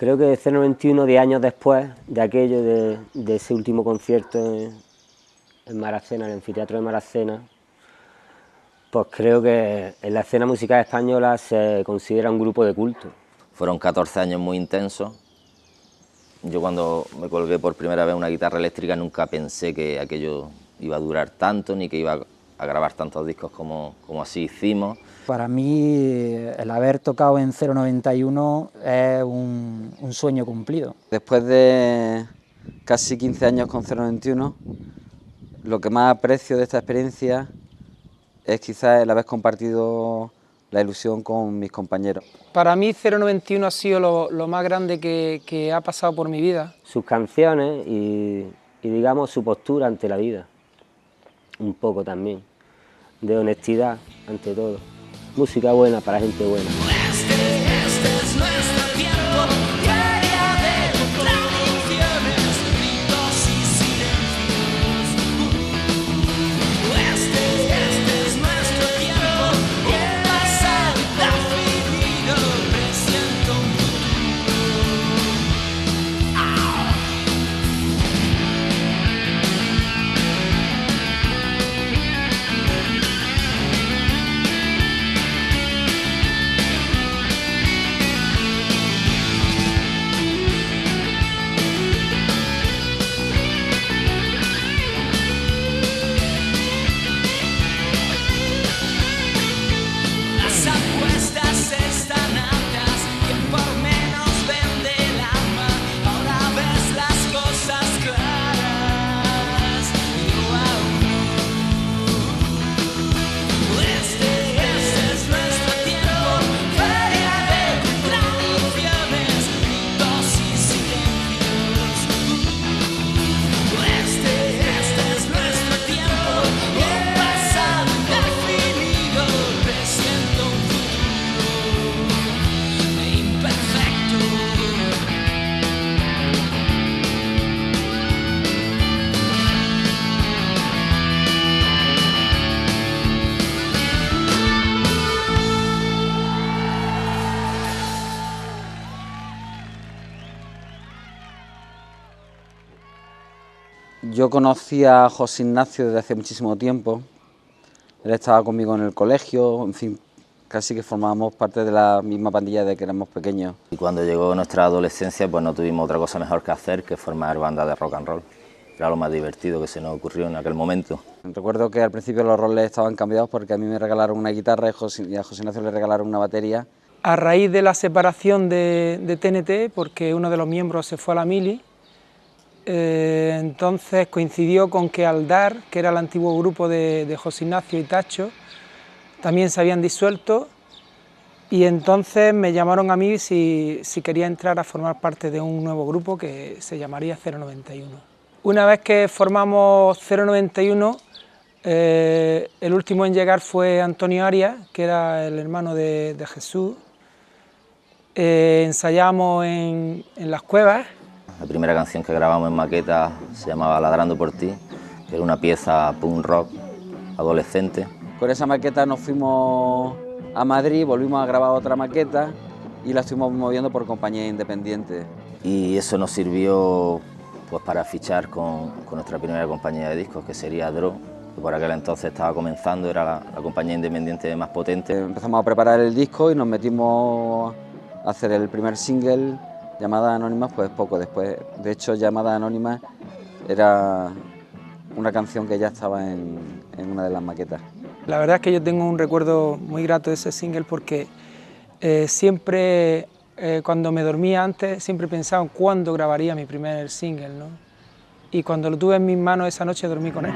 Creo que 091, 10 años después de aquello, de ese último concierto en Maracena, en el anfiteatro de Maracena, pues creo que en la escena musical española se considera un grupo de culto. Fueron 14 años muy intensos. Yo cuando me colgué por primera vez una guitarra eléctrica nunca pensé que aquello iba a durar tanto, ni que iba a grabar tantos discos como así hicimos. Para mí el haber tocado en 091 es un sueño cumplido. Después de casi 15 años con 091, lo que más aprecio de esta experiencia es quizás el haber compartido la ilusión con mis compañeros. Para mí 091 ha sido lo más grande que ha pasado por mi vida. Sus canciones y digamos su postura ante la vida, un poco también, de honestidad ante todo. Música buena para gente buena. Este es nuestro tiempo, diaria de contradicciones, gritos y silencios. Este es nuestro tiempo, y el pasado definido, presiento un futuro. Las apuestas están altas, quien por menos vende el alma, ahora ves las cosas claras, yo aún no. Este es nuestro tiempo, feria de contradicciones, gritos y silencios. Este es nuestro tiempo, y el pasado indefinido, presiento un futuro imperfecto. Yo conocí a José Ignacio desde hace muchísimo tiempo. Él estaba conmigo en el colegio, en fin, casi que formábamos parte de la misma pandilla de que éramos pequeños. Y cuando llegó nuestra adolescencia, pues no tuvimos otra cosa mejor que hacer que formar banda de rock and roll. Era lo más divertido que se nos ocurrió en aquel momento. Recuerdo que al principio los roles estaban cambiados porque a mí me regalaron una guitarra y a José Ignacio le regalaron una batería. A raíz de la separación de TNT, porque uno de los miembros se fue a la mili, entonces coincidió con que Aldar, que era el antiguo grupo de José Ignacio y Tacho, también se habían disuelto, y entonces me llamaron a mí si quería entrar a formar parte de un nuevo grupo que se llamaría 091. Una vez que formamos 091, el último en llegar fue Antonio Arias, que era el hermano de Jesús. Ensayamos en las cuevas. La primera canción que grabamos en maqueta se llamaba Ladrando por ti, que era una pieza punk rock adolescente. Con esa maqueta nos fuimos a Madrid, volvimos a grabar otra maqueta y la estuvimos moviendo por compañías independientes. Y eso nos sirvió pues para fichar con nuestra primera compañía de discos, que sería Dro, que por aquel entonces estaba comenzando, era la compañía independiente más potente. Empezamos a preparar el disco y nos metimos a hacer el primer single, Llamadas Anónimas, pues poco después. De hecho, Llamadas Anónimas era una canción que ya estaba en una de las maquetas. La verdad es que yo tengo un recuerdo muy grato de ese single porque siempre, cuando me dormía antes, siempre pensaba en cuándo grabaría mi primer single, ¿no? Y cuando lo tuve en mis manos esa noche dormí con él.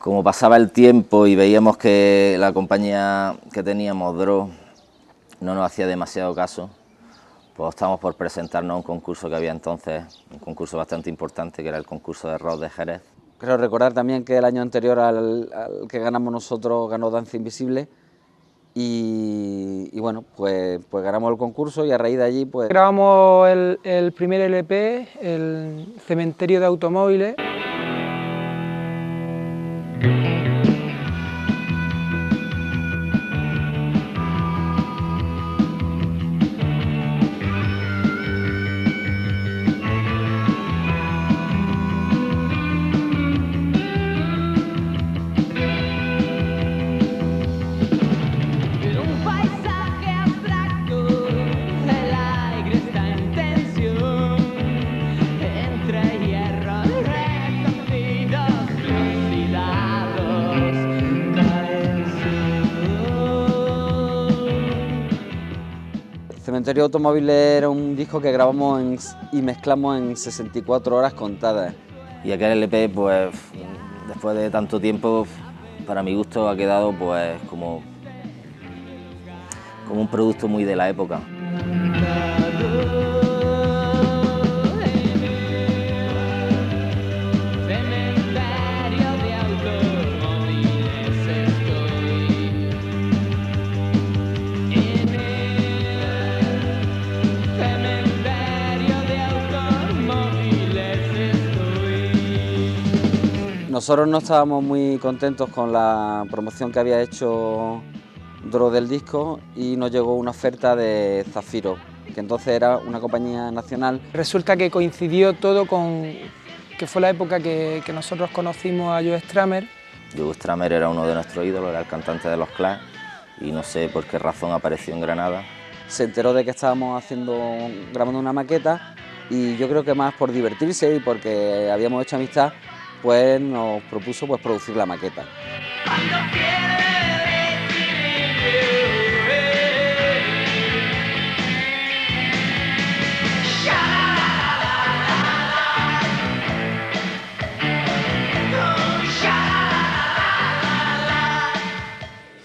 Como pasaba el tiempo y veíamos que la compañía que teníamos, Dro, no nos hacía demasiado caso, pues optamos por presentarnos a un concurso que había entonces, un concurso bastante importante, que era el concurso de rock de Jerez. Creo recordar también que el año anterior al que ganamos nosotros ganó Danza Invisible y bueno, pues ganamos el concurso y a raíz de allí pues... Grabamos el primer LP, el Cementerio de Automóviles. Un paisaje abstracto, el aire está en tensión, entre hierros retorcidos, flucidados, caen Cementerio Automóviles era un disco que grabamos y mezclamos en 64 horas contadas. Y aquel LP, pues, después de tanto tiempo, para mi gusto ha quedado pues como un producto muy de la época. cementerio de automóviles estoy. En el cementerio de automóviles estoy. Nosotros no estábamos muy contentos con la promoción que había hecho Dro del disco y nos llegó una oferta de Zafiro, que entonces era una compañía nacional. Resulta que coincidió todo con que fue la época que nosotros conocimos a Joe Strummer. Joe Strummer era uno de nuestros ídolos, era el cantante de los Clash y no sé por qué razón apareció en Granada. Se enteró de que estábamos grabando una maqueta y yo creo que más por divertirse y porque habíamos hecho amistad, pues nos propuso pues producir la maqueta. Cuando pierde equilibrio,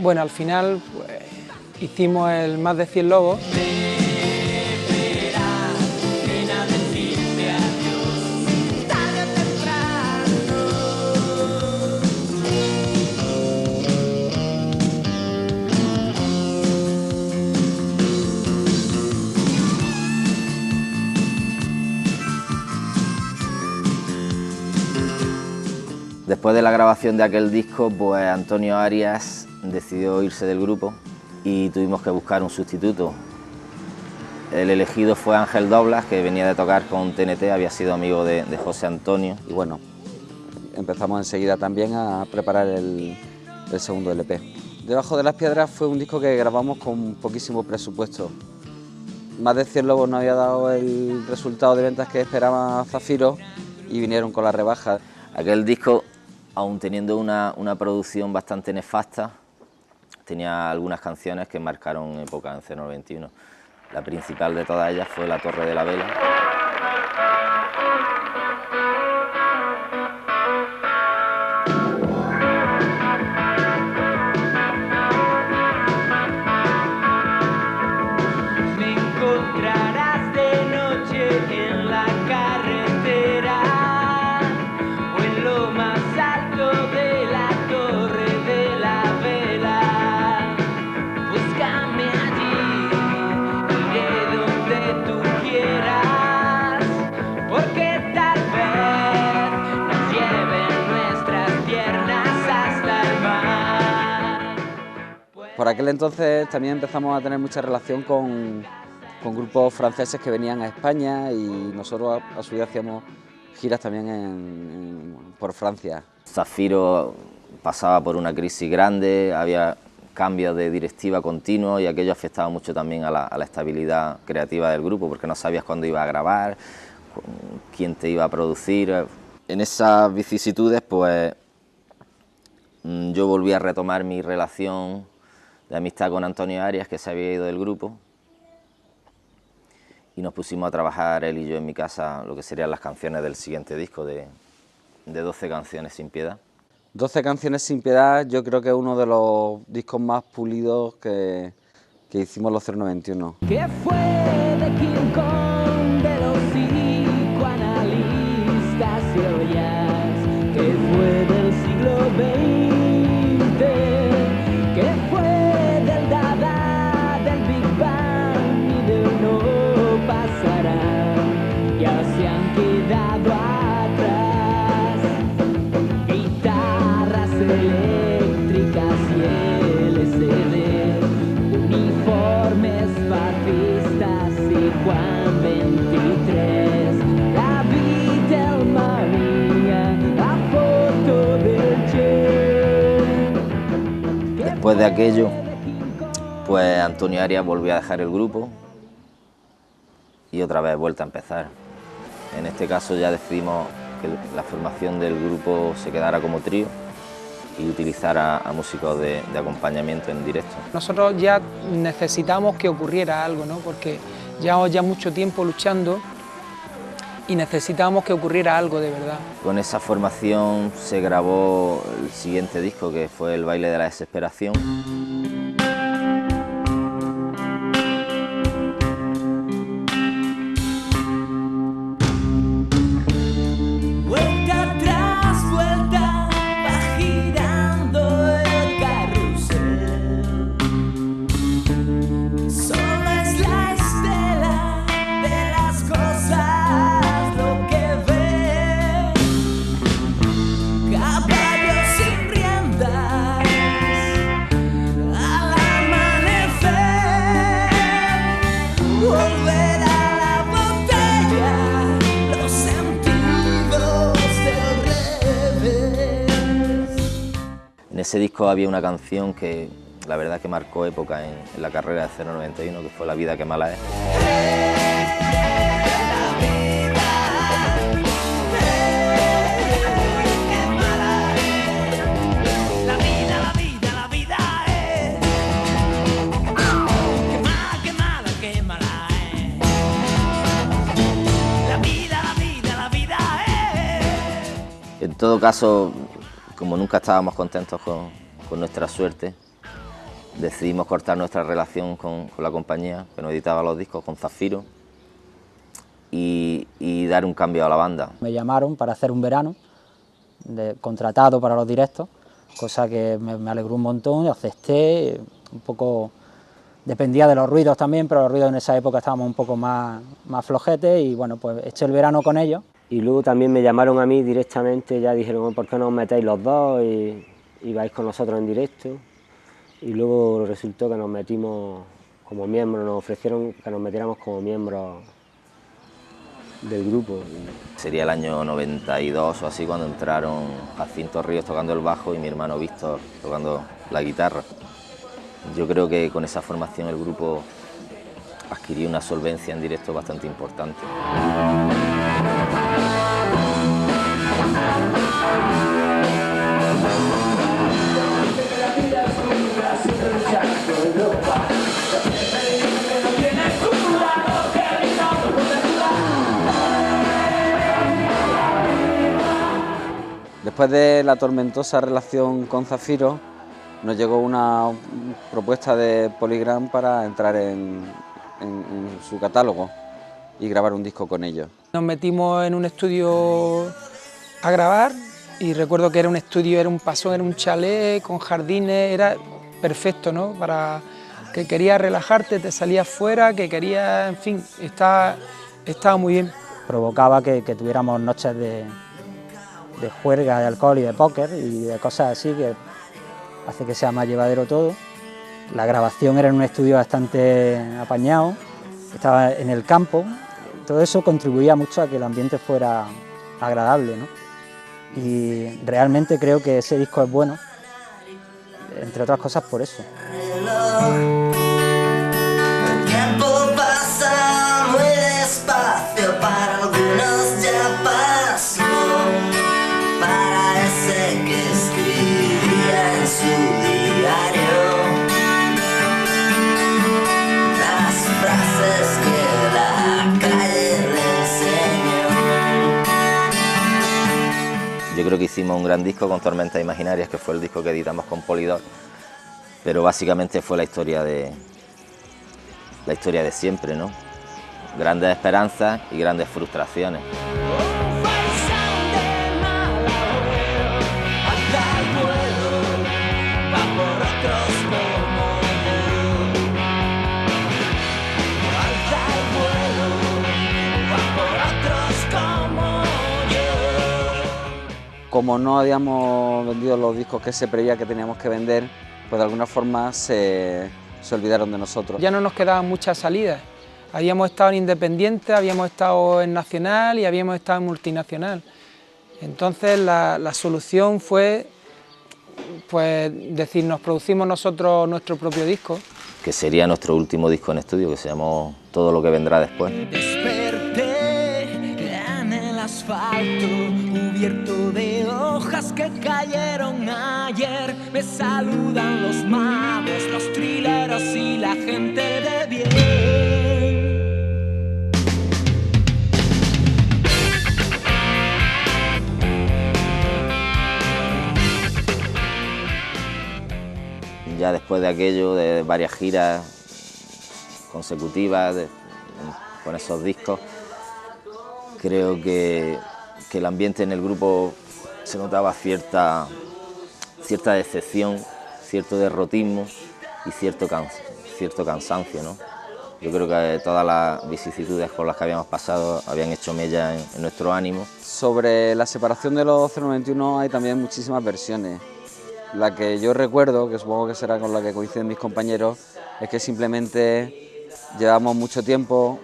Bueno, al final pues, hicimos el Más de 100 Lobos. tarde o temprano. Después de la grabación de aquel disco, pues Antonio Arias decidió irse del grupo y tuvimos que buscar un sustituto. El elegido fue Ángel Doblas, que venía de tocar con TNT, había sido amigo de José Antonio. Y bueno, empezamos enseguida también a preparar el segundo LP. Debajo de las piedras fue un disco que grabamos con poquísimo presupuesto. Más de 100 Lobos no había dado el resultado de ventas que esperaba Zafiro y vinieron con la rebaja. Aquel disco, aun teniendo una producción bastante nefasta, tenía algunas canciones que marcaron época en 091. La principal de todas ellas fue La Torre de la Vela. Me encontrarás de noche en la carretera o en lo más alto de la Torre de la Vela. Búscame allí, iré donde tú quieras, porque tal vez nos lleven nuestras piernas hasta el mar. Por aquel entonces también empezamos a tener mucha relación con grupos franceses que venían a España y nosotros a su vez hacíamos giras también por Francia. Zafiro pasaba por una crisis grande, había cambios de directiva continuos y aquello afectaba mucho también a la estabilidad creativa del grupo, porque no sabías cuándo iba a grabar, quién te iba a producir. En esas vicisitudes, pues yo volví a retomar mi relación de amistad con Antonio Arias, que se había ido del grupo, y nos pusimos a trabajar él y yo en mi casa lo que serían las canciones del siguiente disco de 12 canciones sin piedad. 12 canciones sin piedad, yo creo que es uno de los discos más pulidos que hicimos los 091. ¿Qué fue de King Kong, de los psicoanalistas y ollas? ¿Qué fue del siglo XX? ¿Qué fue del harán, ya se han quedado atrás. Guitarras eléctricas y LCD, uniformes fascistas y Juan 23, la Beatlemanía, la foto del Che. Después de aquello, pues Antonio Arias volvió a dejar el grupo y otra vez vuelta a empezar. En este caso ya decidimos que la formación del grupo se quedara como trío y utilizar a músicos de acompañamiento en directo. Nosotros ya necesitamos que ocurriera algo, ¿no? Porque llevamos ya mucho tiempo luchando y necesitábamos que ocurriera algo de verdad. Con esa formación se grabó el siguiente disco, que fue El baile de la desesperación. Vuelta tras vuelta va girando el carrusel. Solo es la estela de las cosas lo que ve. Caballos sin riendas al amanecer. Volver a la botella, los sentidos del revés. En ese disco había una canción que la verdad que marcó época en la carrera de 091, que fue La vida que mala es. La vida es. Qué mala es. La vida es. En todo caso, como nunca estábamos contentos con nuestra suerte, decidimos cortar nuestra relación con la compañía que nos editaba los discos, con Zafiro, y dar un cambio a la banda. Me llamaron para hacer un verano, contratado para los directos, cosa que me alegró un montón, acepté, un poco dependía de los ruidos también, pero los ruidos en esa época estábamos un poco más flojetes y bueno, pues eché el verano con ellos. Y luego también me llamaron a mí directamente, ya dijeron, ¿por qué no os metéis los dos y vais con nosotros en directo? Y luego resultó que nos metimos como miembros, nos ofrecieron que nos metiéramos como miembros del grupo. Sería el año 92 o así cuando entraron Jacinto Ríos tocando el bajo y mi hermano Víctor tocando la guitarra. Yo creo que con esa formación el grupo adquirió una solvencia en directo bastante importante. Después de la tormentosa relación con Zafiro, nos llegó una propuesta de Polygram para entrar en su catálogo y grabar un disco con ellos. Nos metimos en un estudio a grabar y recuerdo que era un estudio, era un pasón, era un chalet con jardines, era perfecto, ¿no? Para que querías relajarte, te salías fuera, que querías, en fin, estaba muy bien. Provocaba que tuviéramos noches de juerga, de alcohol y de póker y de cosas así que hace que sea más llevadero todo. La grabación era en un estudio bastante apañado, estaba en el campo, todo eso contribuía mucho a que el ambiente fuera agradable, ¿no? Y realmente creo que ese disco es bueno, entre otras cosas por eso. El tiempo pasa muy despacio, para algunos ya pasó, para ese que escribía en su diario las frases que la calle le enseñó. Yo creo que hicimos un gran disco con Tormentas Imaginarias, que fue el disco que editamos con Polydor, pero básicamente fue la historia de siempre, ¿no? Grandes esperanzas y grandes frustraciones. como no habíamos vendido los discos que se preveía que teníamos que vender, pues de alguna forma se olvidaron de nosotros. Ya no nos quedaban muchas salidas. Habíamos estado en Independiente, habíamos estado en Nacional y habíamos estado en Multinacional. Entonces la solución fue pues decir, nos producimos nosotros nuestro propio disco. Que sería nuestro último disco en estudio, que se llamó Todo lo que vendrá después. Desperté en el asfalto, cubierto de hojas que cayeron ayer. Me saludan los magos, los trileros y la gente de bien. Ya después de aquello, de varias giras consecutivas con esos discos, creo que el ambiente en el grupo se notaba cierta decepción, cierto derrotismo y cierto cansancio, ¿no? Yo creo que todas las vicisitudes por las que habíamos pasado habían hecho mella en nuestro ánimo. Sobre la separación de los 091 hay también muchísimas versiones. La que yo recuerdo, que supongo que será con la que coinciden mis compañeros, es que simplemente llevamos mucho tiempo,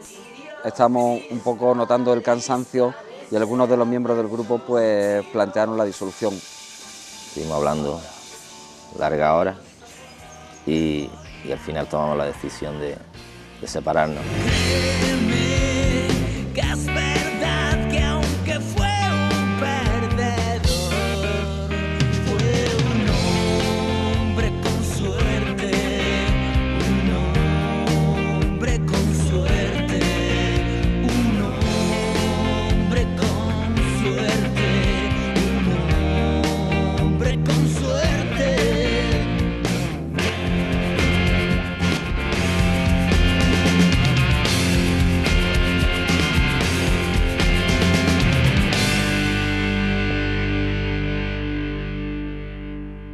estamos un poco notando el cansancio y algunos de los miembros del grupo pues plantearon la disolución. Estuvimos hablando largas horas y al final tomamos la decisión de separarnos. Créeme que es verdad que aunque fue un perdedor, fue un hombre con suerte, un hombre con suerte, un hombre con suerte, un hombre con suerte.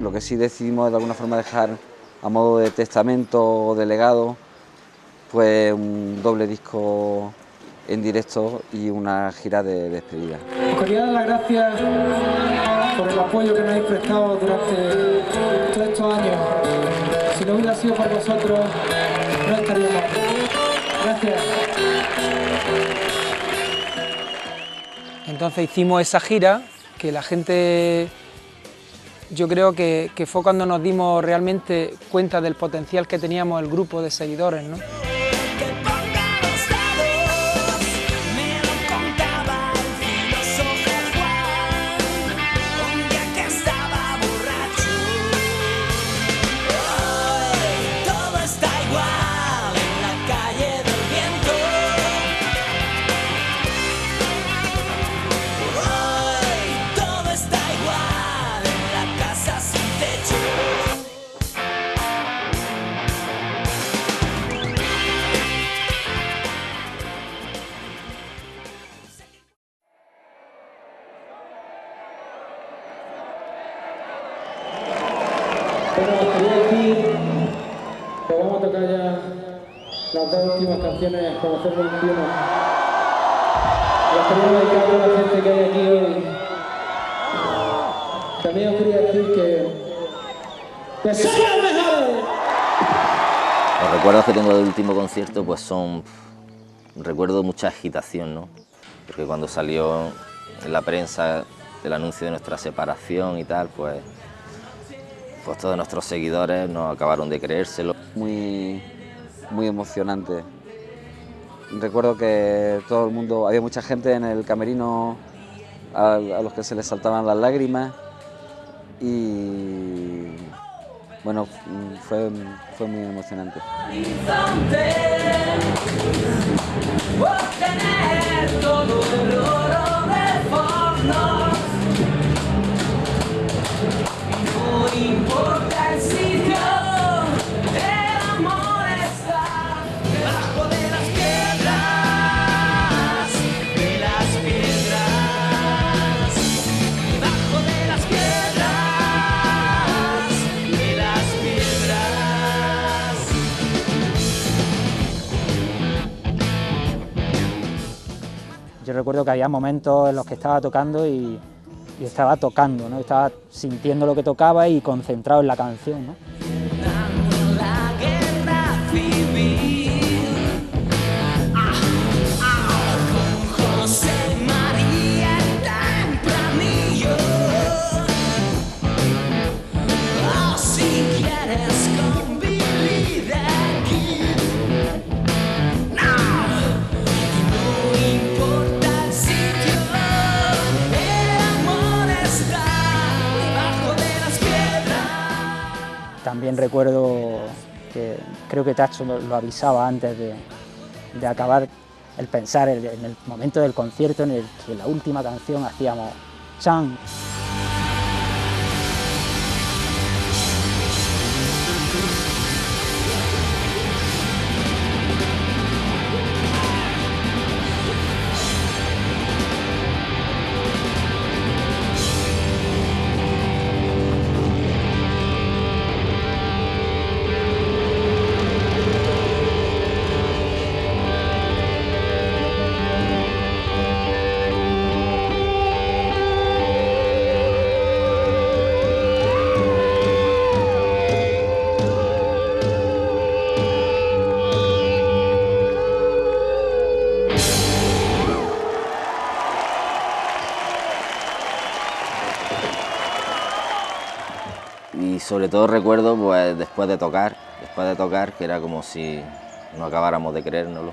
Lo que sí decidimos de alguna forma dejar a modo de testamento o de legado, pues un doble disco en directo y una gira de despedida. Os quería dar las gracias por el apoyo que nos habéis prestado durante todos estos años. Si no hubiera sido por vosotros, no estaríamos aquí. Gracias. Entonces hicimos esa gira que la gente, yo creo que fue cuando nos dimos realmente cuenta del potencial que teníamos el grupo de seguidores, ¿no? Que ponga los dados, me lo contaba el filósofo Juan, un día que estaba borracho. Hoy todo está igual en la calle del viento. Hoy todo está igual en la casa sin techo. Bueno, os quería decir que vamos a tocar ya las dos últimas canciones con hacer 21. Las quería dedicar a toda la gente que hay aquí hoy. También os quería decir que ¡somos los mejores! Los recuerdos que tengo del último concierto pues son recuerdo mucha agitación, ¿no? Porque cuando salió en la prensa el anuncio de nuestra separación y tal, pues todos nuestros seguidores no acabaron de creérselo. Muy emocionante. Recuerdo que todo el mundo, había mucha gente en el camerino a los que se les saltaban las lágrimas y bueno, fue muy emocionante. Horizonte, obtener todo el oro del forno. No importa el sitio, el amor está debajo de las piedras, debajo de las piedras, de las piedras. Yo recuerdo que había momentos en los que estaba tocando y y estaba tocando, ¿no? Estaba sintiendo lo que tocaba y concentrado en la canción, ¿no? La guerra civil, con José María Tempranillo, o si quieres con Billy the Kid. No importa el sitio, el amor está debajo de las piedras. También recuerdo que creo que Tacho lo avisaba antes de acabar, el pensar en el momento del concierto en el que la última canción hacíamos Chan. Y sobre todo recuerdo pues después de tocar, que era como si no acabáramos de creérnoslo.